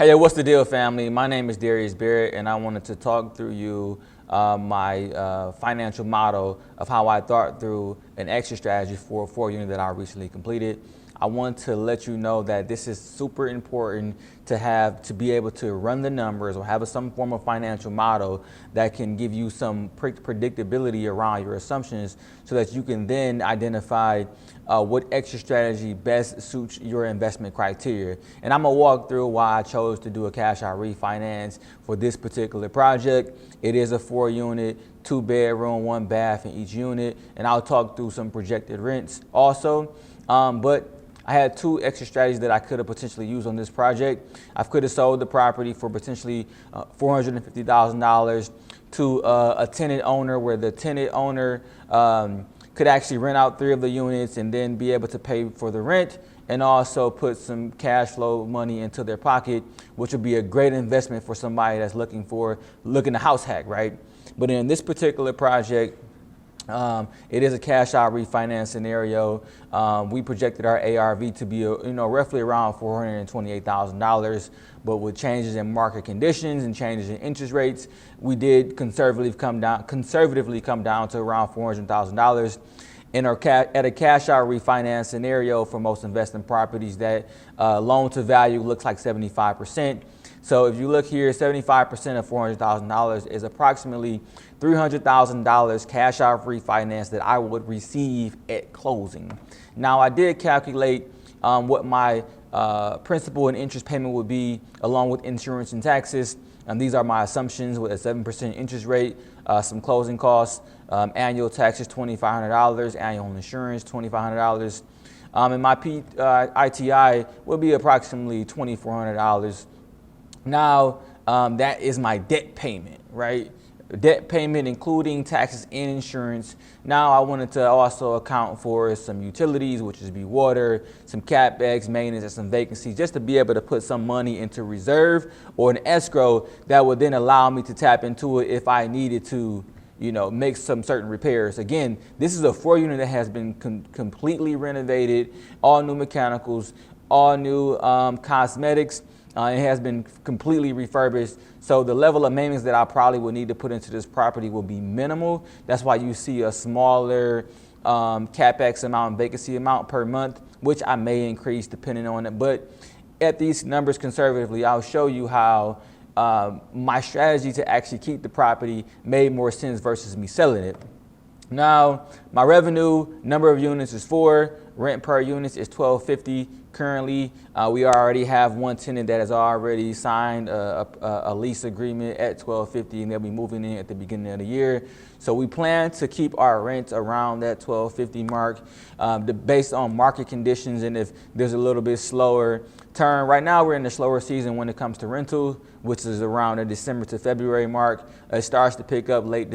Hey, yo, what's the deal, family? My name is Darius Barrett, and I wanted to talk through you my financial model of how I thought through an exit strategy for a 4-unit that I recently completed. I want to let you know that this is super important to be able to run the numbers or have some form of financial model that can give you some predictability around your assumptions so that you can then identify what exit strategy best suits your investment criteria. And I'm gonna walk through why I chose to do a cash out refinance for this particular project. It is a 4-unit, 2-bedroom, 1 bath in each unit, and I'll talk through some projected rents also. But I had 2 extra strategies that I could have potentially used on this project. I could have sold the property for potentially $450,000 to a tenant owner, where the tenant owner could actually rent out 3 of the units and then be able to pay for the rent and also put some cash flow money into their pocket, which would be a great investment for somebody that's looking to house hack, right? But in this particular project, it is a cash out refinance scenario. We projected our ARV to be roughly around $428,000, but with changes in market conditions and changes in interest rates, we did conservatively come down to around $400,000. And at a cash out refinance scenario for most investment properties, that loan to value looks like 75%. So if you look here, 75% of $400,000 is approximately $300,000 cash out refinance that I would receive at closing. Now, I did calculate what my principal and interest payment would be along with insurance and taxes. And these are my assumptions with a 7% interest rate, some closing costs, annual taxes $2,500, annual insurance $2,500, and my ITI will be approximately $2,400. Now, that is my debt payment, right? Debt payment including taxes and insurance. Now I wanted to also account for some utilities, which is water, some CapEx, maintenance, and some vacancies, just to be able to put some money into reserve or an escrow that would then allow me to tap into it if I needed to, make some certain repairs. Again, this is a 4-unit that has been completely renovated, all new mechanicals, all new cosmetics. It has been completely refurbished. So the level of maintenance that I probably would need to put into this property will be minimal. That's why you see a smaller CapEx amount, vacancy amount per month, which I may increase depending on it. But at these numbers conservatively, I'll show you how my strategy to actually keep the property made more sense versus me selling it. Now, my revenue, number of units is 4. Rent per unit is $1,250 currently. We already have one tenant that has already signed a lease agreement at $1,250, and they'll be moving in at the beginning of the year. So we plan to keep our rent around that $1,250 mark based on market conditions, and if there's a little bit slower turn. Right now we're in the slower season when it comes to rental, which is around the December to February mark. It starts to pick up late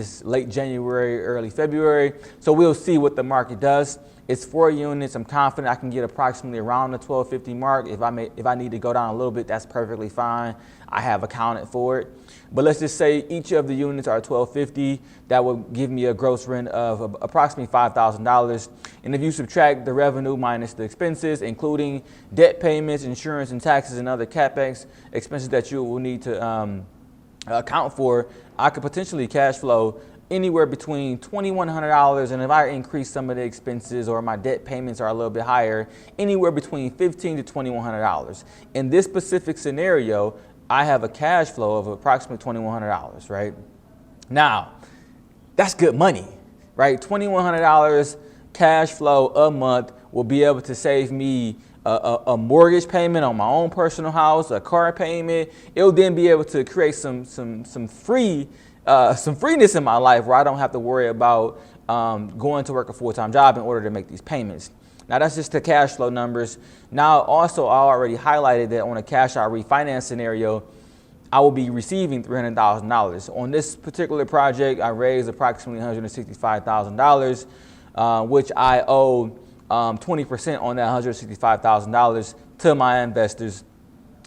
January, early February. So we'll see what the market does. It's 4 units. I'm confident I can get approximately around the $1,250 mark. If I need to go down a little bit, that's perfectly fine. I have accounted for it. But let's just say each of the units are $1,250. That would give me a gross rent of approximately $5,000. And if you subtract the revenue minus the expenses, including debt payments, insurance and taxes, and other CapEx expenses that you will need to account for, I could potentially cash flow anywhere between $2,100, and if I increase some of the expenses or my debt payments are a little bit higher, anywhere between $1,500 to $2,100. In this specific scenario, I have a cash flow of approximately $2,100, right? Now, that's good money, right? $2,100 cash flow a month will be able to save me a mortgage payment on my own personal house, a car payment. It'll then be able to create some freeness in my life where I don't have to worry about going to work a full-time job in order to make these payments. Now, that's just the cash flow numbers. Now, also, I already highlighted that on a cash out refinance scenario, I will be receiving $300,000. On this particular project, I raised approximately $165,000, which I owe 20% on that $165,000 to my investors.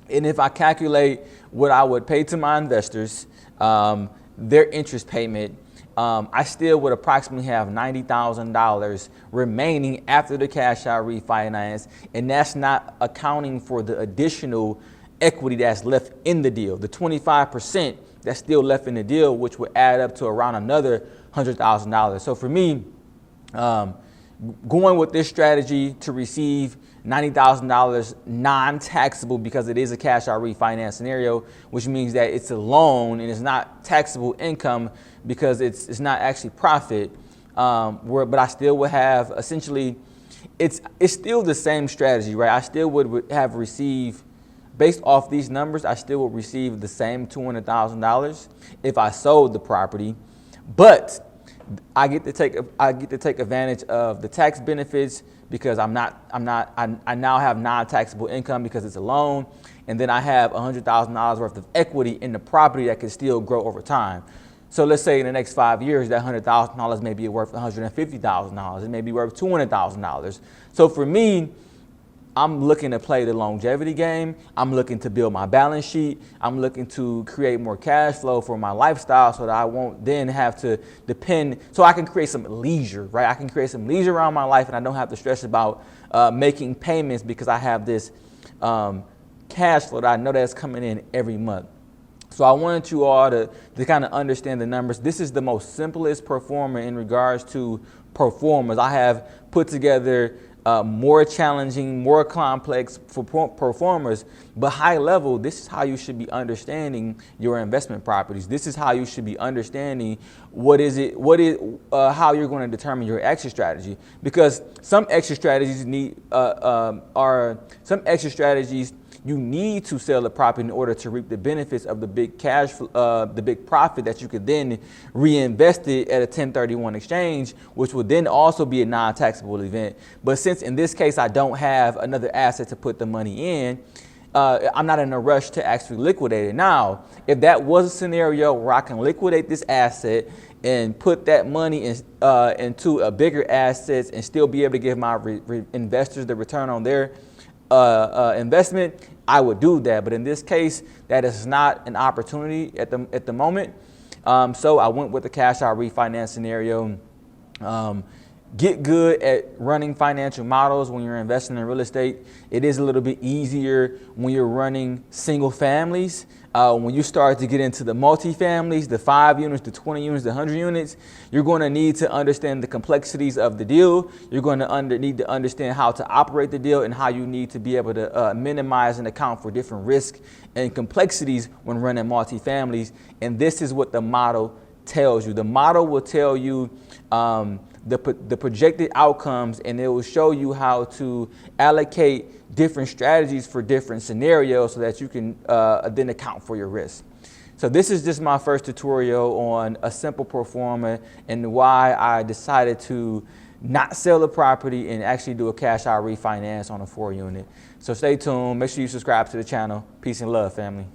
And if I calculate what I would pay to my investors, their interest payment, I still would approximately have $90,000 remaining after the cash out refinance, and that's not accounting for the additional equity that's left in the deal, the 25% that's still left in the deal, which would add up to around another $100,000. So for me, going with this strategy to receive $90,000 non-taxable, because it is a cash out refinance scenario, which means that it's a loan and it's not taxable income because it's not actually profit. But I still would have essentially, it's still the same strategy, right? I still would have received, based off these numbers, I still would receive the same $200,000 if I sold the property, but I get to take advantage of the tax benefits because I now have non-taxable income because it's a loan, and then I have $100,000 worth of equity in the property that can still grow over time. So let's say in the next 5 years, that $100,000 may be worth $150,000. It may be worth $200,000. So for me, I'm looking to play the longevity game. I'm looking to build my balance sheet. I'm looking to create more cash flow for my lifestyle so that I won't then have to depend, so I can create some leisure, right? I can create some leisure around my life and I don't have to stress about making payments because I have this cash flow that I know that's coming in every month. So I wanted you all to kind of understand the numbers. This is the most simplest performer in regards to performers. I have put together more challenging, more complex performers, but high level, this is how you should be understanding your investment properties. This is how you should be understanding how you're going to determine your exit strategy, because some exit strategies you need to sell the property in order to reap the benefits of the big the big profit that you could then reinvest it at a 1031 exchange, which would then also be a non-taxable event. But since in this case I don't have another asset to put the money in, I'm not in a rush to actually liquidate it. Now, if that was a scenario where I can liquidate this asset and put that money into a bigger assets and still be able to give my investors the return on their investment, I would do that. But in this case, that is not an opportunity at the moment. So I went with the cash out refinance scenario. Get good at running financial models when you're investing in real estate. It is a little bit easier when you're running single families. When you start to get into the multifamilies, the 5 units, the 20 units, the 100 units, you're going to need to understand the complexities of the deal. You're going to need to understand how to operate the deal and how you need to be able to minimize and account for different risks and complexities when running multifamilies. And this is what the model tells you. The model will tell you the projected outcomes, and it will show you how to allocate different strategies for different scenarios so that you can then account for your risk. So this is just my first tutorial on a simple performer and why I decided to not sell the property and actually do a cash out refinance on a 4 unit. So stay tuned. Make sure you subscribe to the channel. Peace and love, family.